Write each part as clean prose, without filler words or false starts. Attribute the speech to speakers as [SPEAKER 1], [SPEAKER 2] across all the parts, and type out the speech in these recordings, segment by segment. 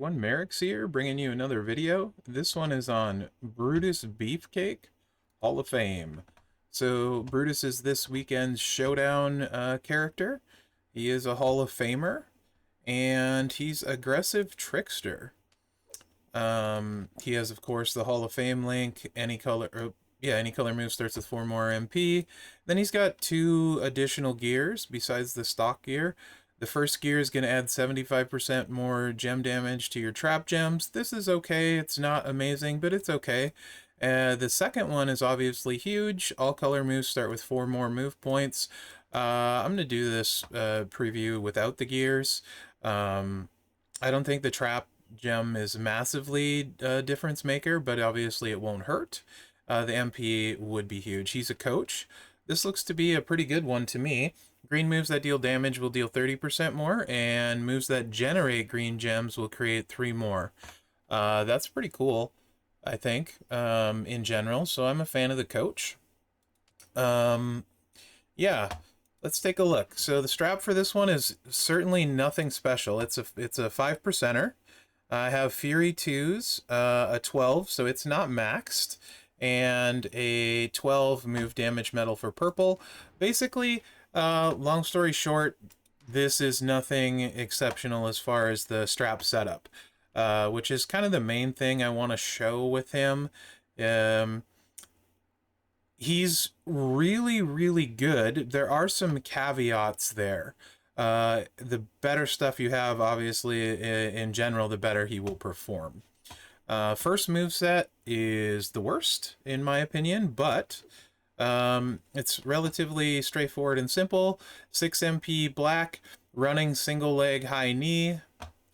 [SPEAKER 1] everyone, Mherex here, bringing you another video. This one is on Brutus Beefcake, Hall of Fame. So Brutus is this weekend's Showdown character. He is a Hall of Famer, and he's Aggressive Trickster. He has, of course, the Hall of Fame link. Any color move starts with 4 more MP. Then he's got 2 additional gears besides the stock gear. The first gear is going to add 75% more gem damage to your trap gems. This is okay. It's not amazing, but it's okay. The second one is obviously huge. All color moves start with 4 more move points. I'm going to do this preview without the gears. I don't think the trap gem is massively a difference maker, but obviously it won't hurt. The MP would be huge. He's a coach. This looks to be a pretty good one to me. Green moves that deal damage will deal 30% more, and moves that generate green gems will create 3 more. That's pretty cool, I think, in general, so I'm a fan of the coach. Yeah, let's take a look. So the strap for this one is certainly nothing special. It's a 5%er. I have Fury 2s, a 12, so it's not maxed, and a 12 move damage medal for purple. Basically, long story short, this is nothing exceptional as far as the strap setup, which is kind of the main thing I want to show with him. He's really, really good. There are some caveats there. The better stuff you have, obviously, in general, the better he will perform. First moveset is the worst, in my opinion, but it's relatively straightforward and simple. 6 MP black, running single leg high knee,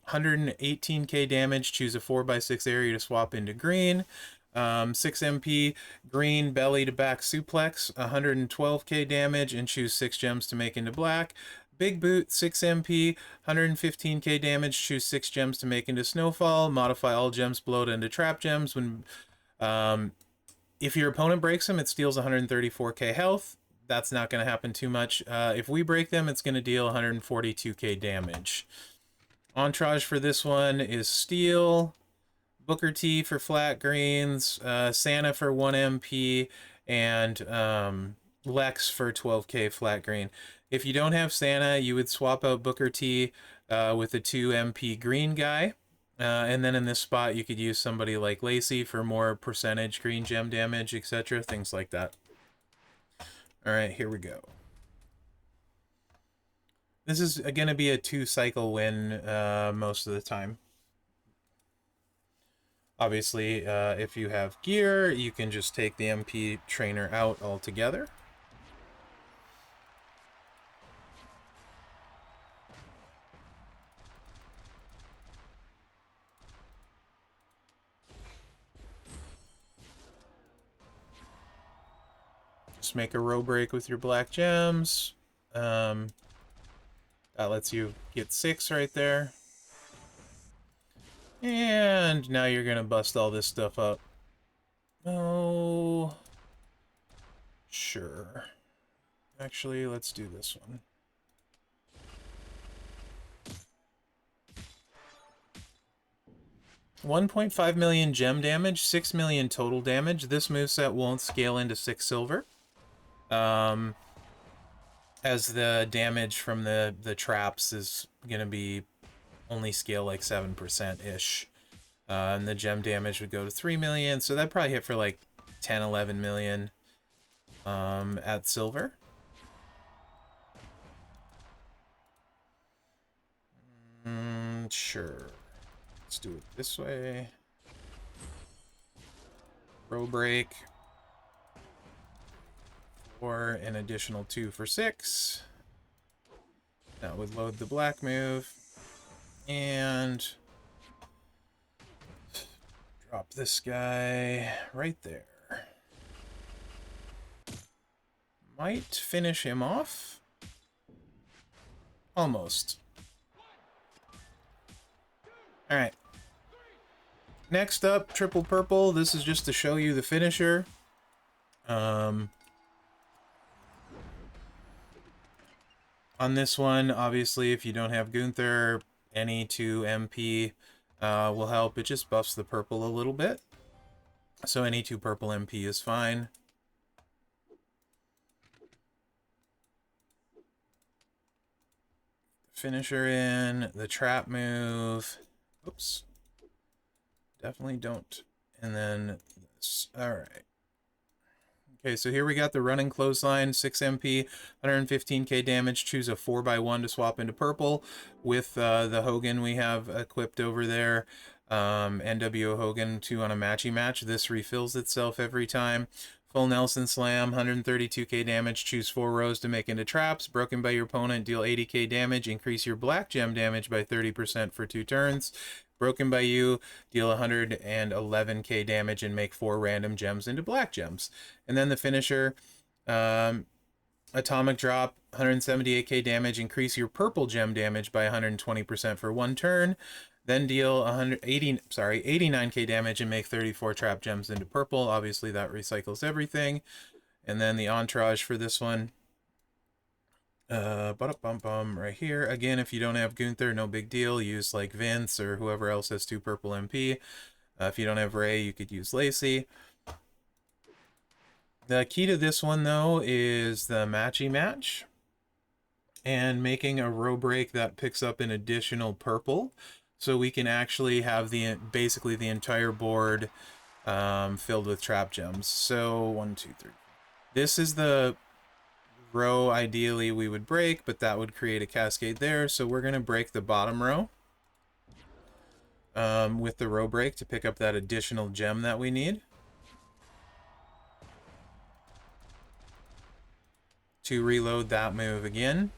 [SPEAKER 1] 118k damage, choose a 4x6 area to swap into green. 6 MP green belly to back suplex, 112k damage, and choose 6 gems to make into black. Big boot, 6 MP, 115k damage, choose 6 gems to make into snowfall, modify all gems below it into trap gems. When if your opponent breaks them, it steals 134k health. That's not going to happen too much. If we break them, it's going to deal 142k damage. Entourage for this one is steel, Booker T for flat greens, Santa for 1 MP, and Lex for 12k flat green. If you don't have Santa, you would swap out Booker T with a 2 MP green guy. And then in this spot, you could use somebody like Lacey for more percentage green gem damage, etc. Things like that. Alright, here we go. This is going to be a 2-cycle win most of the time. Obviously, if you have gear, you can just take the MP trainer out altogether. Just make a row break with your black gems. That lets you get 6 right there. And now you're gonna bust all this stuff up. Oh, sure. Actually, let's do this one. $1.5 million gem damage, 6 million total damage. This moveset won't scale into 6 silver. As the damage from the traps is gonna be only scale like 7%-ish. And the gem damage would go to 3 million, so that'd probably hit for like 10, 11 million at silver. Sure. Let's do it this way. Row break. Or an additional 2 for 6. That would load the black move. And drop this guy right there. Might finish him off. Almost. Alright. Next up, triple purple. This is just to show you the finisher. On this one, obviously, if you don't have Gunther, any 2 MP will help. It just buffs the purple a little bit. So any 2 purple MP is fine. Finisher in, the trap move. Oops. Definitely don't. And then this. Alright. Okay, so here we got the running clothesline, 6 MP, 115k damage. Choose a 4x1 to swap into purple with the Hogan we have equipped over there. NWO Hogan 2 on a matchy match. This refills itself every time. Full Nelson Slam, 132k damage. Choose 4 rows to make into traps. Broken by your opponent, deal 80k damage. Increase your black gem damage by 30% for 2 turns. Broken by you, deal 111k damage and make 4 random gems into black gems. And then the finisher, Atomic Drop, 178k damage. Increase your purple gem damage by 120% for 1 turn. Then deal 89k damage and make 34 trap gems into purple. Obviously that recycles everything. And then the entourage for this one, right here. Again, if you don't have Gunther, no big deal. Use like Vince or whoever else has 2 purple MP. If you don't have Ray, you could use Lacey. The key to this one, though, is the matchy match and making a row break that picks up an additional purple, so we can actually have basically the entire board filled with trap gems. So 1, 2, 3. This is the row ideally we would break, but that would create a cascade there. So we're going to break the bottom row with the row break to pick up that additional gem that we need. To reload that move again.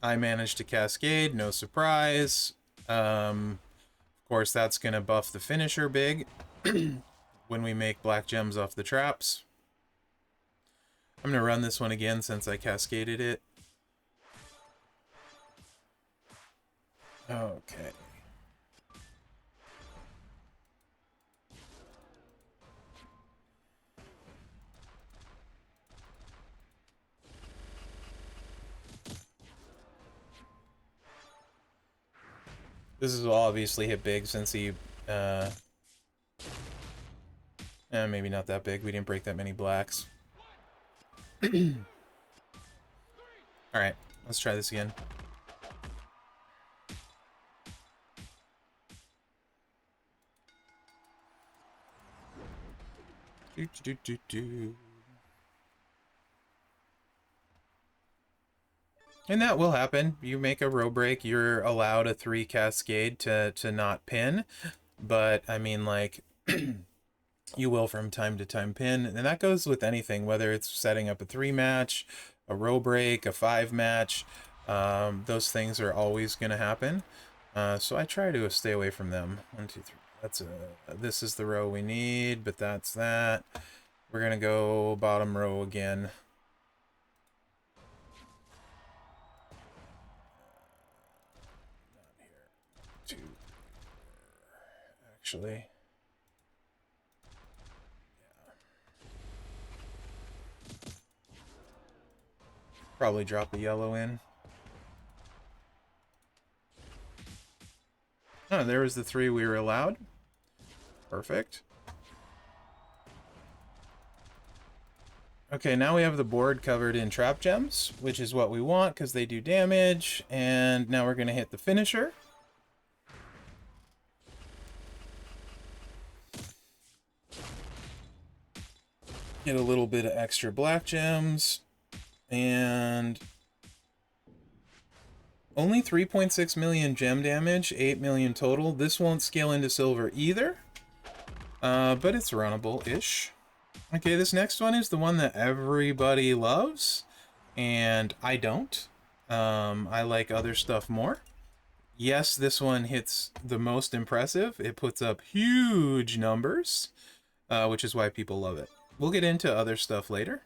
[SPEAKER 1] I managed to cascade, no surprise. Of course, that's going to buff the finisher big when we make black gems off the traps. I'm going to run this one again since I cascaded it. Okay. This is obviously hit big since he, maybe not that big. We didn't break that many blacks. Alright, let's try this again. And that will happen. You make a row break, you're allowed a 3 cascade to not pin. But, I mean, like, you will from time to time pin. And that goes with anything, whether it's setting up a 3 match, a row break, a 5 match. Those things are always going to happen. So I try to stay away from them. 1, 2, 3. This is the row we need, but that's that. We're going to go bottom row again. Actually, yeah. Probably drop the yellow in. Oh, there was the 3 we were allowed. Perfect. Okay, now we have the board covered in trap gems, which is what we want because they do damage. And now we're going to hit the finisher. Get a little bit of extra black gems, and only 3.6 million gem damage, 8 million total. This won't scale into silver either, but it's runnable-ish. Okay, this next one is the one that everybody loves, and I don't. I like other stuff more. Yes, this one hits the most impressive. It puts up huge numbers, which is why people love it. We'll get into other stuff later.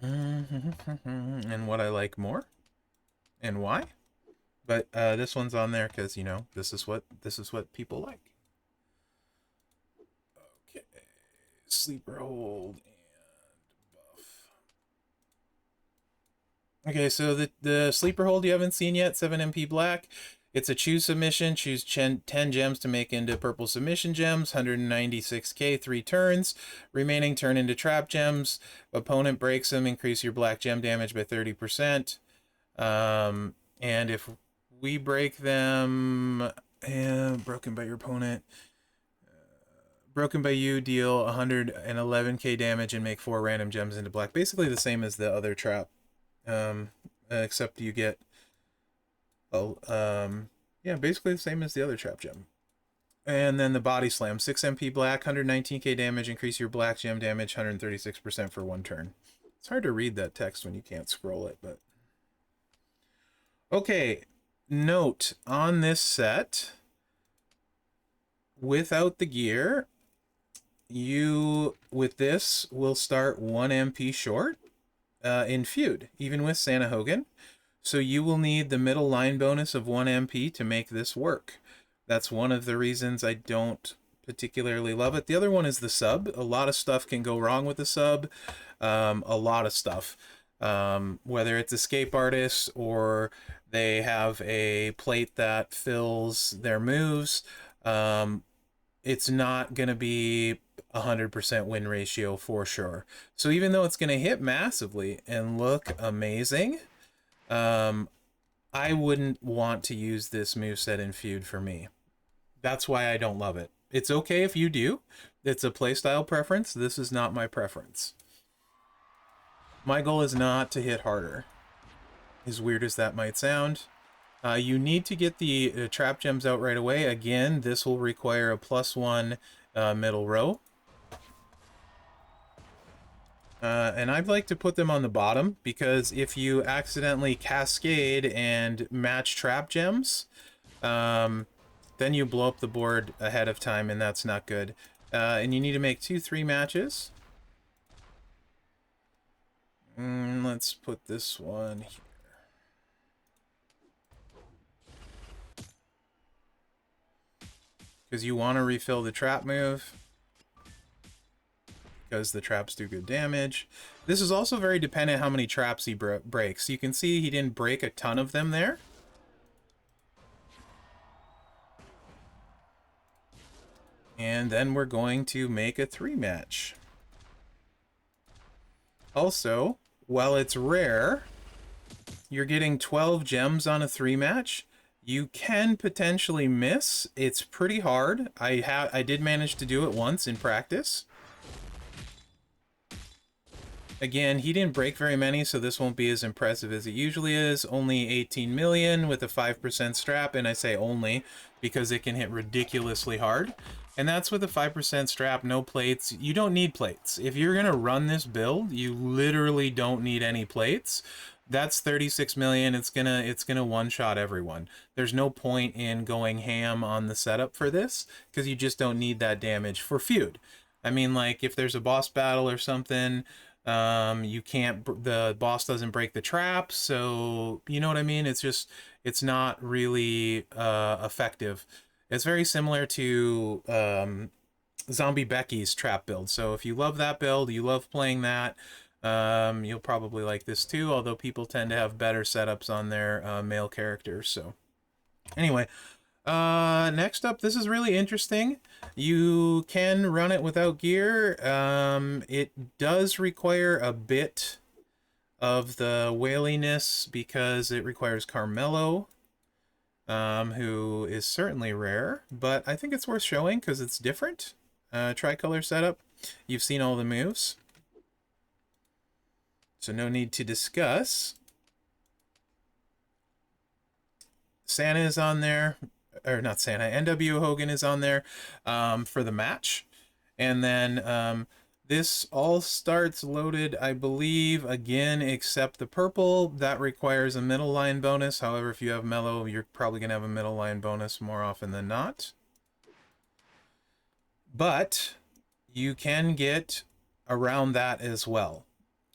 [SPEAKER 1] And what I like more and why. But this one's on there because, you know, this is what people like. Okay, Sleeper hold and buff. Okay, so the sleeper hold you haven't seen yet, 7 MP black. It's a choose submission. Choose 10 gems to make into purple submission gems. 196k, 3 turns. Remaining turn into trap gems. Opponent breaks them, increase your black gem damage by 30%. And if we break them, broken by your opponent, broken by you, deal 111k damage and make 4 random gems into black. Basically the same as the other trap, except you get, yeah, basically the same as the other trap gem. And then the body slam, 6 MP black, 119k damage, increase your black gem damage 136% for 1 turn. It's hard to read that text when you can't scroll it, but okay. Note on this set, without the gear, you, with this, will start 1 MP short in feud, even with Santa Hogan. So you will need the middle line bonus of 1 MP to make this work. That's one of the reasons I don't particularly love it. The other one is the sub. A lot of stuff can go wrong with the sub. A lot of stuff. Whether it's escape artists or they have a plate that fills their moves, it's not going to be 100% win ratio for sure. So even though it's going to hit massively and look amazing, I wouldn't want to use this moveset in feud for me. That's why I don't love it. It's okay if you do. It's a playstyle preference. This is not my preference. My goal is not to hit harder, as weird as that might sound. You need to get the trap gems out right away. Again, this will require a +1 middle row. And I'd like to put them on the bottom, because if you accidentally cascade and match trap gems, then you blow up the board ahead of time, and that's not good. And you need to make 2-3 matches. Let's put this one here. Because you want to refill the trap move, because the traps do good damage. This is also very dependent how many traps he breaks. You can see he didn't break a ton of them there. And then we're going to make a 3 match. Also, while it's rare, you're getting 12 gems on a 3 match. You can potentially miss. It's pretty hard. I did manage to do it once in practice. Again, he didn't break very many, so this won't be as impressive as it usually is. Only 18 million with a 5% strap, and I say only because it can hit ridiculously hard. And that's with a 5% strap, no plates. You don't need plates. If you're going to run this build, you literally don't need any plates. That's 36 million. It's gonna one-shot everyone. There's no point in going ham on the setup for this, because you just don't need that damage for feud. I mean, like, if there's a boss battle or something, you can't, the boss doesn't break the trap, so you know what I mean. It's not really effective. It's very similar to Zombie Becky's trap build. So if you love that build, you love playing that, you'll probably like this too, although people tend to have better setups on their male characters. So anyway, next up, this is really interesting. You can run it without gear. It does require a bit of the whaliness because it requires Carmelo, who is certainly rare, but I think it's worth showing because it's different. Tricolor setup. You've seen all the moves, so no need to discuss. Santa is on there. Or not Santa, NW Hogan is on there for the match. And then this all starts loaded, I believe, again, except the purple. That requires a middle line bonus. However, if you have Mellow, you're probably going to have a middle line bonus more often than not. But you can get around that as well.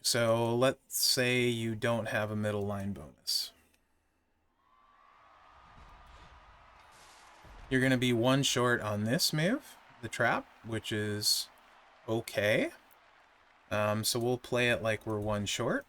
[SPEAKER 1] So let's say you don't have a middle line bonus. You're going to be 1 short on this move, the trap, which is okay. So we'll play it like we're one short.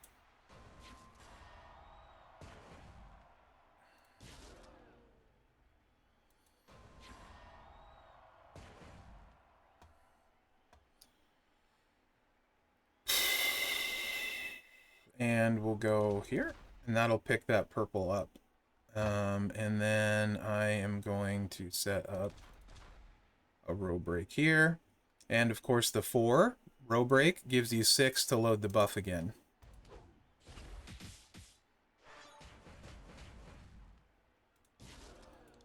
[SPEAKER 1] And we'll go here, and that'll pick that purple up. And then I am going to set up a row break here. And of course the 4 row break gives you 6 to load the buff again.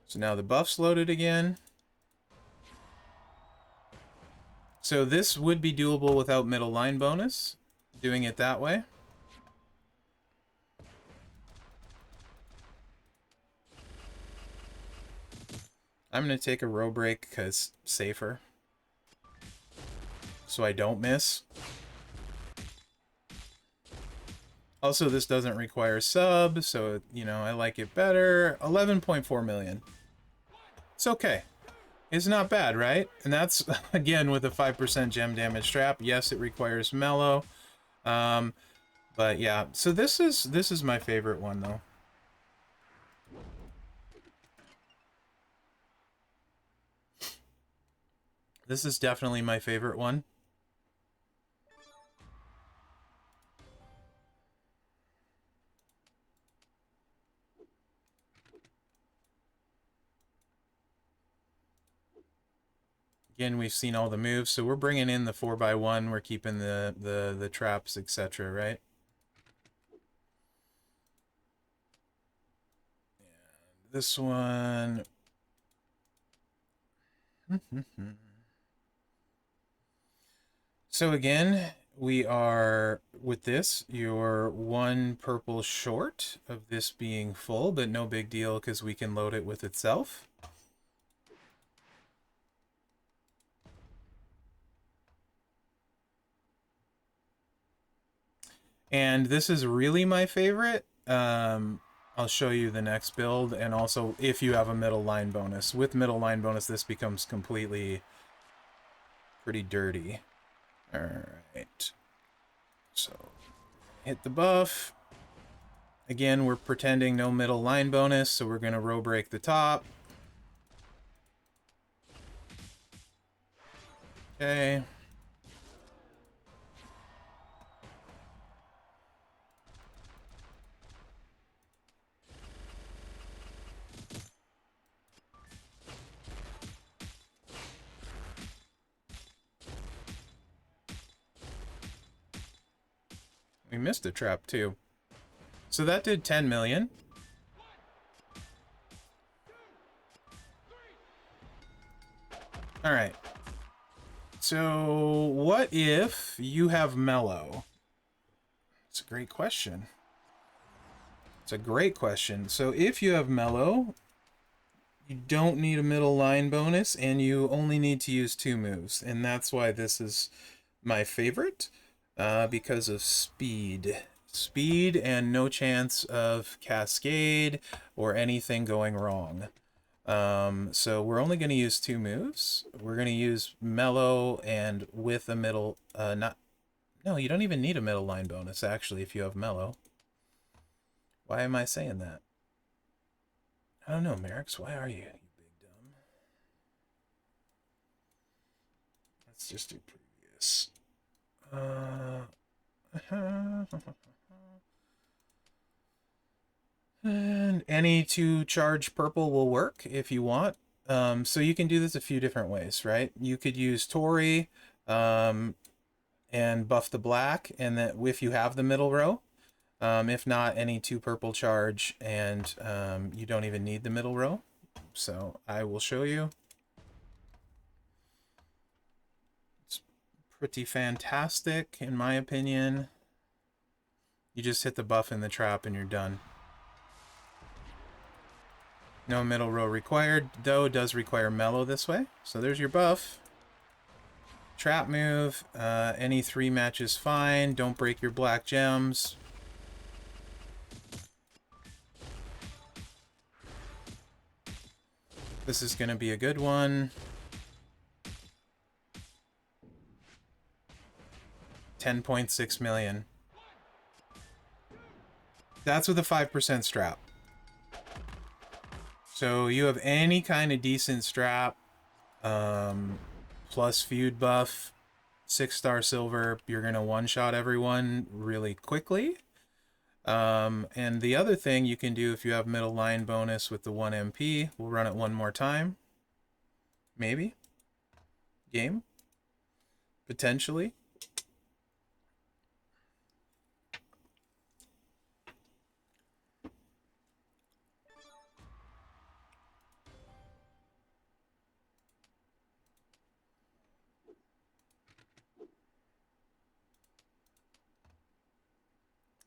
[SPEAKER 1] So now the buff's loaded again. So this would be doable without middle line bonus, doing it that way. I'm going to take a row break because safer. So I don't miss. Also, this doesn't require sub, so, you know, I like it better. 11.4 million. It's okay. It's not bad, right? And that's, again, with a 5% gem damage trap. Yes, it requires mellow. But yeah, so this is my favorite one, though. This is definitely my favorite one. Again, we've seen all the moves, so we're bringing in the 4x1. We're keeping the traps, etc., right? And this one... So again, we are, with this, you're 1 purple short of this being full, but no big deal because we can load it with itself. And this is really my favorite. I'll show you the next build, and also if you have a middle line bonus. With middle line bonus, this becomes completely pretty dirty. Alright. So, hit the buff. Again, we're pretending no middle line bonus, so we're going to row break the top. Okay. We missed a trap, too. So that did 10 million. Alright. So, what if you have mellow? It's a great question. It's a great question. So, if you have mellow, you don't need a middle line bonus, and you only need to use 2 moves. And that's why this is my favorite, because of speed. Speed and no chance of cascade or anything going wrong. So we're only going to use 2 moves. We're going to use mellow and with a middle, no, you don't even need a middle line bonus, actually, if you have mellow. Why am I saying that? I don't know, Mherex, why are you big dumb? Let's just do previous. And any 2 charge purple will work if you want. So you can do this a few different ways, right? You could use Tori and buff the black, and that if you have the middle row. If not, any 2 purple charge, and you don't even need the middle row. So I will show you. It's pretty fantastic, in my opinion. You just hit the buff in the trap and you're done. No middle row required, though it does require mellow this way. So there's your buff. Trap move. Any 3 matches fine. Don't break your black gems. This is going to be a good one. 10.6 million. That's with a 5% strap. So you have any kind of decent strap, plus feud buff, 6-star silver, you're going to one-shot everyone really quickly. And the other thing you can do if you have middle line bonus with the 1 MP, we'll run it one more time. Maybe. Game. Potentially.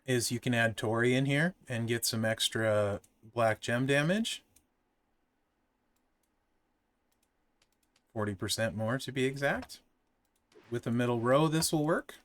[SPEAKER 1] Is you can add Tori in here and get some extra black gem damage. 40% more to be exact. With a middle row, this will work.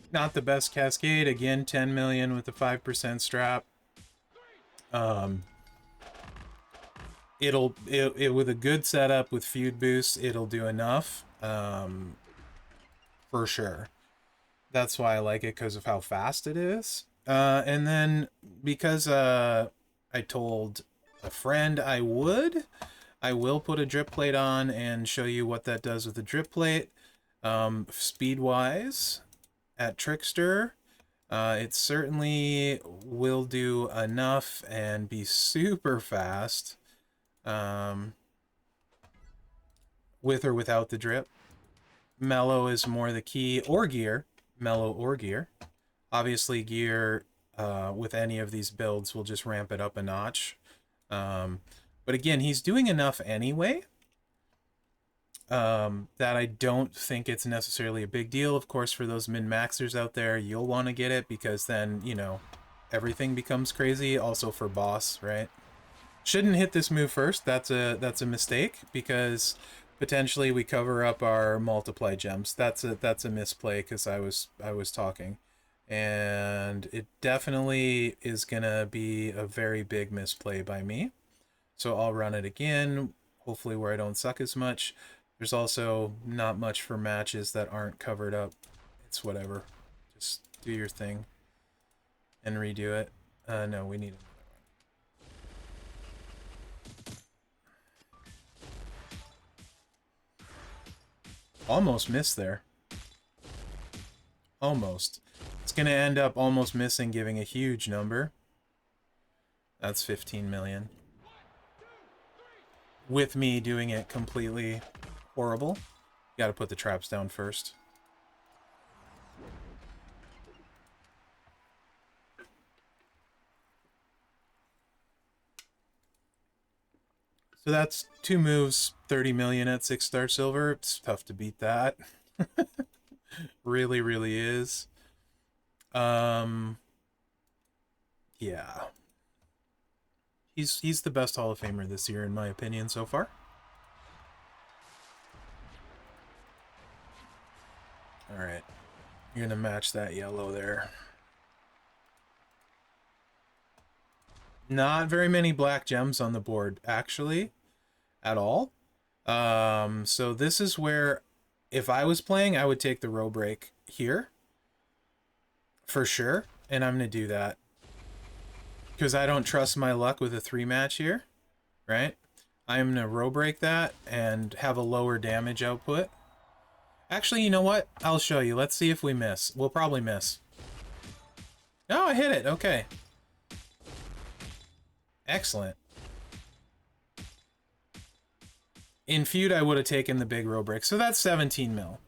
[SPEAKER 1] Not the best cascade. Again, 10 million with the 5% strap. It with a good setup with feud boost, it'll do enough. For sure. That's why I like it, because of how fast it is. And then because I told a friend I will put a drip plate on and show you what that does with the drip plate. Speed wise, at Trickster, it certainly will do enough and be super fast, with or without the drip. Mellow is more the key, or gear. Mellow or gear. Obviously gear, with any of these builds will just ramp it up a notch. But again, he's doing enough anyway, that I don't think it's necessarily a big deal. Of course, for those min-maxers out there, you'll want to get it because then, you know, everything becomes crazy. Also for boss, right? Shouldn't hit this move first. That's a mistake, because potentially we cover up our multiply gems. That's a misplay, because I was talking, and it definitely is gonna be a very big misplay by me. So I'll run it again, hopefully where I don't suck as much. There's also not much for matches that aren't covered up. It's whatever. Just do your thing and redo it. No, we need it. Almost missed there. Almost. It's going to end up almost missing, giving a huge number. That's 15 million. With me doing it completely horrible. Got to put the traps down first. So that's 2 moves, 30 million at 6-star silver. It's tough to beat that. Really, really is. Yeah. He's the best Hall of Famer this year, in my opinion, so far. Alright. You're gonna match that yellow there. Not very many black gems on the board, actually, at all. So this is where, if I was playing, I would take the row break here. For sure. And I'm going to do that. Because I don't trust my luck with a 3-match here. Right? I'm going to row break that and have a lower damage output. Actually, you know what? I'll show you. Let's see if we miss. We'll probably miss. Oh, I hit it. Okay. Excellent. In feud, I would have taken the big row break. So that's 17 mil.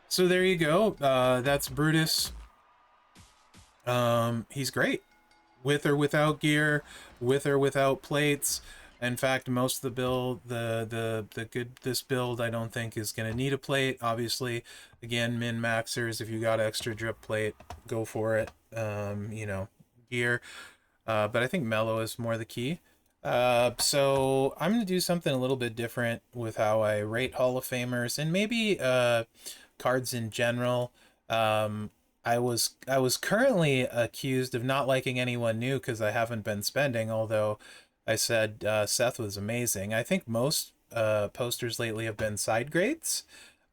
[SPEAKER 1] So there you go. That's Brutus. He's great. With or without gear, with or without plates. In fact, most of the build, this build, I don't think is going to need a plate. Obviously, again, min maxers, if you got extra drip plate, go for it. You know, gear. But I think mellow is more the key. So I'm going to do something a little bit different with how I rate Hall of Famers and maybe cards in general. I was currently accused of not liking anyone new because I haven't been spending, although I said Seth was amazing. I think most posters lately have been side grades.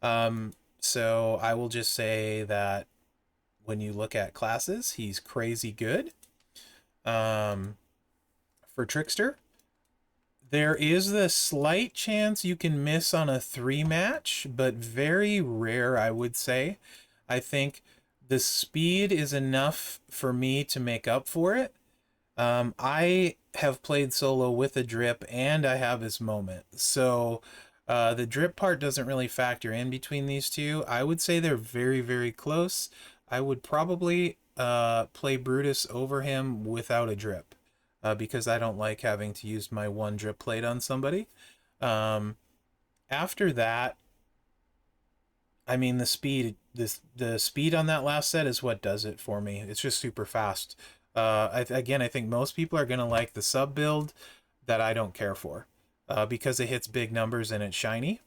[SPEAKER 1] So I will just say that when you look at classes, he's crazy good. Um, for Trickster, there is the slight chance you can miss on a 3 match, but very rare, I would say. I think the speed is enough for me to make up for it. I have played solo with a drip and I have his moment. So the drip part doesn't really factor in between these two. I would say they're very, very close. I would probably play Brutus over him without a drip because I don't like having to use my one drip plate on somebody. Um, After that, I mean the speed on that last set is what does it for me. It's just super fast. Again, I think most people are gonna like the sub build that I don't care for, because it hits big numbers and it's shiny.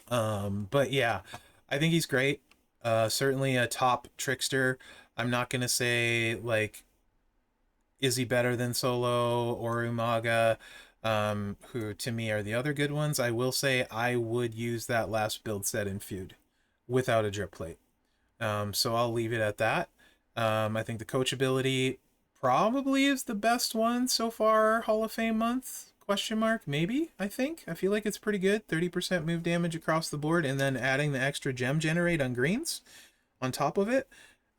[SPEAKER 1] But yeah, I think he's great. Certainly a top trickster. I'm not gonna say like is he better than Solo or Umaga, who to me are the other good ones. I will say I would use that last build set in Feud without a drip plate. So I'll leave it at that. I think the coachability probably is the best one so far. Hall of Fame month? Question mark? Maybe. I feel like it's pretty good. 30% move damage across the board, and then adding the extra gem generate on greens on top of it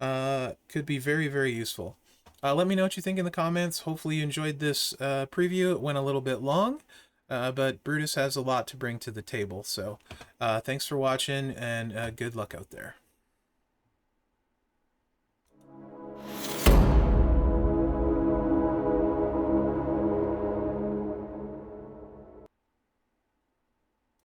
[SPEAKER 1] could be very, very useful. Let me know what you think in the comments. Hopefully you enjoyed this preview. It went a little bit long, but Brutus has a lot to bring to the table. So thanks for watching, and good luck out there.